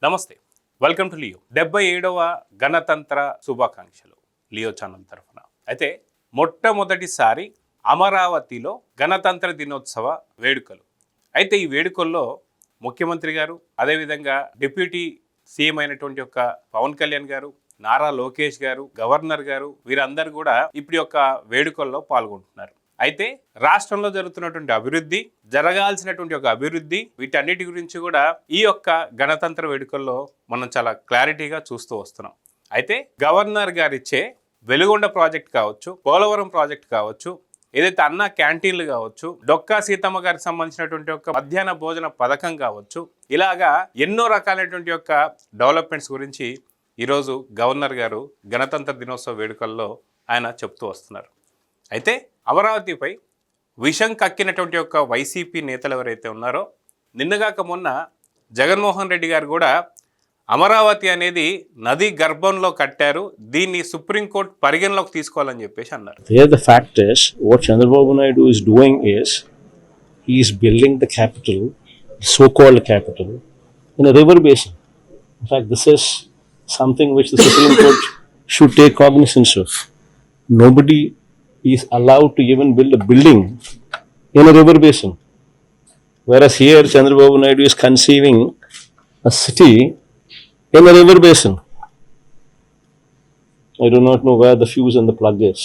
నమస్తే, welcome to Leo. 77వ గణతంత్ర శుభాకాంక్షలు లియో ఛానల్ తరఫున. అయితే మొట్టమొదటిసారి అమరావతిలో గణతంత్ర దినోత్సవ వేడుకలు. అయితే ఈ వేడుకల్లో ముఖ్యమంత్రి గారు, అదేవిధంగా డిప్యూటీ సీఎం అయినటువంటి యొక్క పవన్ కళ్యాణ్ గారు, నారా లోకేష్ గారు, గవర్నర్ గారు, వీరందరూ కూడా ఇప్పుడు యొక్క వేడుకల్లో పాల్గొంటున్నారు. అయితే రాష్ట్రంలో జరుగుతున్నటువంటి అభివృద్ధి, జరగాల్సినటువంటి ఒక అభివృద్ధి, వీటన్నిటి గురించి కూడా ఈ యొక్క గణతంత్ర వేడుకల్లో మనం చాలా క్లారిటీగా చూస్తూ వస్తున్నాం. అయితే గవర్నర్ గారిచ్చే వెలుగొండ ప్రాజెక్ట్ కావచ్చు, పోలవరం ప్రాజెక్ట్ కావచ్చు, ఏదైతే అన్న క్యాంటీన్లు కావచ్చు, డొక్కా సీతమ్మ గారికి సంబంధించినటువంటి ఒక మధ్యాహ్న భోజన పథకం కావచ్చు, ఇలాగా ఎన్నో రకాలైనటువంటి యొక్క డెవలప్మెంట్స్ గురించి ఈరోజు గవర్నర్ గారు గణతంత్ర దినోత్సవ వేడుకల్లో ఆయన చెప్తూ వస్తున్నారు. అయితే అమరావతిపై విషం కక్కినటువంటి యొక్క వైసీపీ నేతలు ఎవరైతే ఉన్నారో, నిన్నగాక మొన్న జగన్మోహన్ రెడ్డి గారు కూడా అమరావతి అనేది నది గర్భంలో కట్టారు, దీన్ని సుప్రీంకోర్టు పరిగణలోకి తీసుకోవాలని చెప్పేసి అన్నారు. Here the fact is, what Chandrababu Naidu is doing is, he is building the capital, so-called capital, in a river basin. In fact, this is something which the Supreme Court should take cognizance of. Nobody is allowed to even build a building in a river basin. Whereas here Chandrababu Naidu is conceiving a city in a river basin. I do not know where the fuse and the plug is.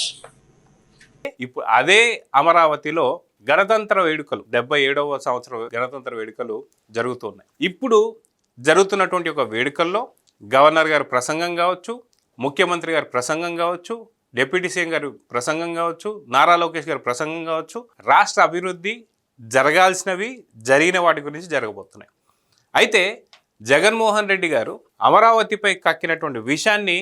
ఇప్పుడు అదే అమరావతిలో గణతంత్ర వేడుకలు, 77వ సంవత్సరం గణతంత్ర వేడుకలు జరుగుతున్నాయి. ఇప్పుడు జరుగుతున్నటువంటి ఒక వేడుకల్లో గవర్నర్ గారి ప్రసంగం కావచ్చు, ముఖ్యమంత్రి గారి ప్రసంగం కావచ్చు, డిప్యూటీ సీఎం గారి ప్రసంగం కావచ్చు, నారా లోకేష్ గారి ప్రసంగం కావచ్చు, రాష్ట్ర అభివృద్ధి జరగాల్సినవి జరిగిన వాటి గురించి జరగబోతున్నాయి. అయితే జగన్మోహన్ రెడ్డి గారు అమరావతిపై కక్కినటువంటి విషయాన్ని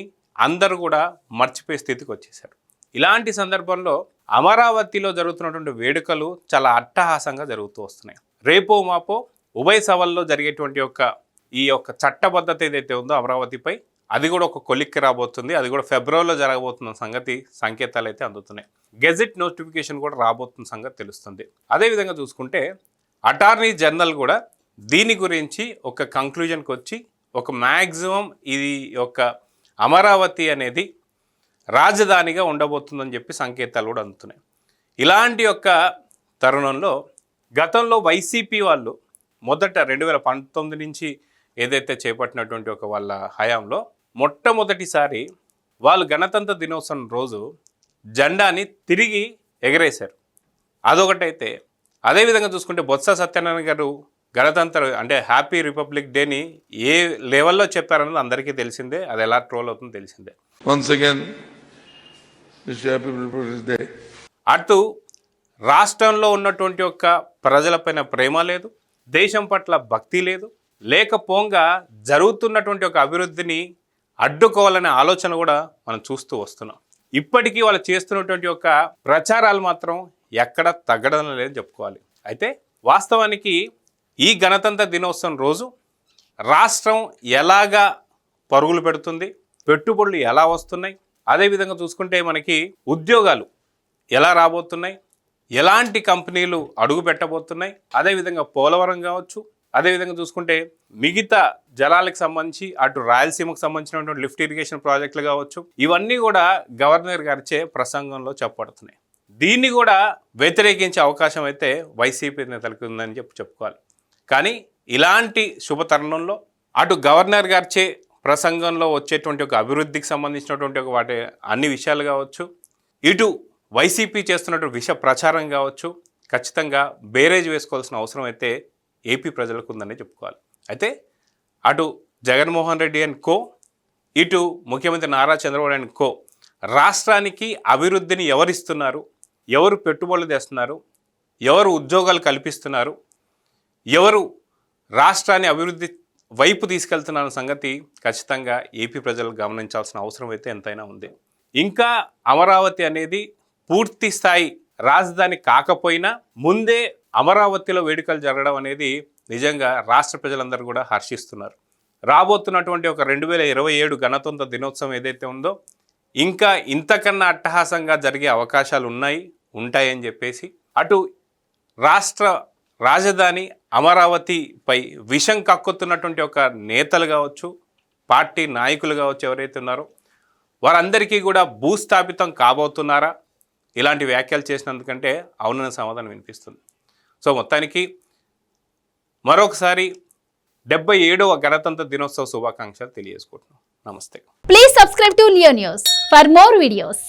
అందరూ కూడా మర్చిపోయే స్థితికి వచ్చేశారు. ఇలాంటి సందర్భంలో అమరావతిలో జరుగుతున్నటువంటి వేడుకలు చాలా అట్టహాసంగా జరుగుతూ వస్తున్నాయి. రేపో మాపో ఉభయ సభల్లో జరిగేటువంటి ఈ యొక్క చట్టబద్ధత ఏదైతే ఉందో అమరావతిపై, అది కూడా ఒక కొలిక్కి రాబోతుంది. అది కూడా ఫిబ్రవరిలో జరగబోతున్న సంగతి సంకేతాలు అయితే అందుతున్నాయి. గెజెట్ నోటిఫికేషన్ కూడా రాబోతున్న సంగతి తెలుస్తుంది. అదేవిధంగా చూసుకుంటే అటార్నీ జనరల్ కూడా దీని గురించి ఒక కంక్లూజన్కి వచ్చి ఒక మ్యాక్సిమం ఇది యొక్క అమరావతి అనేది రాజధానిగా ఉండబోతుందని చెప్పి సంకేతాలు కూడా అందుతున్నాయి. ఇలాంటి యొక్క తరుణంలో గతంలో వైసీపీ వాళ్ళు మొదట 2019 నుంచి ఏదైతే చేపట్టినటువంటి ఒక వాళ్ళ హయాంలో మొట్టమొదటిసారి వాళ్ళు గణతంత్ర దినోత్సవం రోజు జెండాని తిరిగి ఎగరేశారు. అదొకటైతే, అదేవిధంగా చూసుకుంటే బొత్స సత్యనారాయణ గారు గణతంత్ర అంటే హ్యాపీ రిపబ్లిక్ డేని ఏ లెవెల్లో చెప్పారన్నది అందరికీ తెలిసిందే, అది ఎలా ట్రోల్ అవుతుందో తెలిసిందే. అటు రాష్ట్రంలో ఉన్నటువంటి యొక్క ప్రజలపైన ప్రేమ లేదు, దేశం పట్ల భక్తి లేదు, లేకపోగా జరుగుతున్నటువంటి ఒక అభివృద్ధిని అడ్డుకోవాలనే ఆలోచన కూడా మనం చూస్తూ వస్తున్నాం. ఇప్పటికీ వాళ్ళు చేస్తున్నటువంటి ఒక ప్రచారాలు మాత్రం ఎక్కడ తగ్గడం లేదని చెప్పుకోవాలి. అయితే వాస్తవానికి ఈ గణతంత్ర దినోత్సవం రోజు రాష్ట్రం ఎలాగా పరుగులు పెడుతుంది, పెట్టుబడులు ఎలా వస్తున్నాయి, అదేవిధంగా చూసుకుంటే మనకి ఉద్యోగాలు ఎలా రాబోతున్నాయి, ఎలాంటి కంపెనీలు అడుగు పెట్టబోతున్నాయి, అదేవిధంగా పోలవరం కావచ్చు, అదేవిధంగా చూసుకుంటే మిగతా జలాలకు సంబంధించి అటు రాయలసీమకు సంబంధించినటువంటి లిఫ్ట్ ఇరిగేషన్ ప్రాజెక్టులు కావచ్చు, ఇవన్నీ కూడా గవర్నర్ గారిచే ప్రసంగంలో చెప్పబడుతున్నాయి. దీన్ని కూడా వ్యతిరేకించే అవకాశం అయితే వైసీపీ నేతలకు ఉందని చెప్పుకోవాలి. కానీ ఇలాంటి శుభ తరుణంలో అటు గవర్నర్ గారిచే ప్రసంగంలో వచ్చేటువంటి ఒక అభివృద్ధికి సంబంధించినటువంటి ఒక వాటి అన్ని విషయాలు కావచ్చు, ఇటు వైసీపీ చేస్తున్నటువంటి విష ప్రచారం కావచ్చు, ఖచ్చితంగా బేరేజ్ వేసుకోవాల్సిన అవసరం అయితే ఏపీ ప్రజలకు ఉందని చెప్పుకోవాలి. అయితే అటు జగన్మోహన్ రెడ్డి అండ్ కో, ఇటు ముఖ్యమంత్రి నారా చంద్రబాబు అండ్ కో రాష్ట్రానికి అభివృద్ధిని ఎవరిస్తున్నారు, ఎవరు పెట్టుబడులు తెస్తున్నారు, ఎవరు ఉద్యోగాలు కల్పిస్తున్నారు, ఎవరు రాష్ట్రాన్ని అభివృద్ధి వైపు తీసుకెళ్తున్న సంగతి ఖచ్చితంగా ఏపీ ప్రజలు గమనించాల్సిన అవసరం అయితే ఎంతైనా ఉంది. ఇంకా అమరావతి అనేది పూర్తి స్థాయి రాజధాని కాకపోయినా ముందే అమరావతిలో వేడుకలు జరగడం అనేది నిజంగా రాష్ట్ర ప్రజలందరూ కూడా హర్షిస్తున్నారు. రాబోతున్నటువంటి ఒక 2027 గణతంత్ర దినోత్సవం ఏదైతే ఉందో ఇంకా ఇంతకన్నా అట్టహాసంగా జరిగే అవకాశాలు ఉంటాయని చెప్పేసి అటు రాష్ట్ర రాజధాని అమరావతిపై విషం కక్కుతున్నటువంటి ఒక నేతలు కావచ్చు, పార్టీ నాయకులు కావచ్చు, ఎవరైతే ఉన్నారో వారందరికీ కూడా భూస్థాపితం కాబోతున్నారా ఇలాంటి వ్యాఖ్యలు చేసినందుకంటే అవునన్న సమాధానం వినిపిస్తుంది. సో మొత్తానికి మరొకసారి 77వ గణతంత్ర దినోత్సవ శుభాకాంక్షలు తెలియజేసుకుంటున్నాం. నమస్తే. Please subscribe to Leo News for more videos.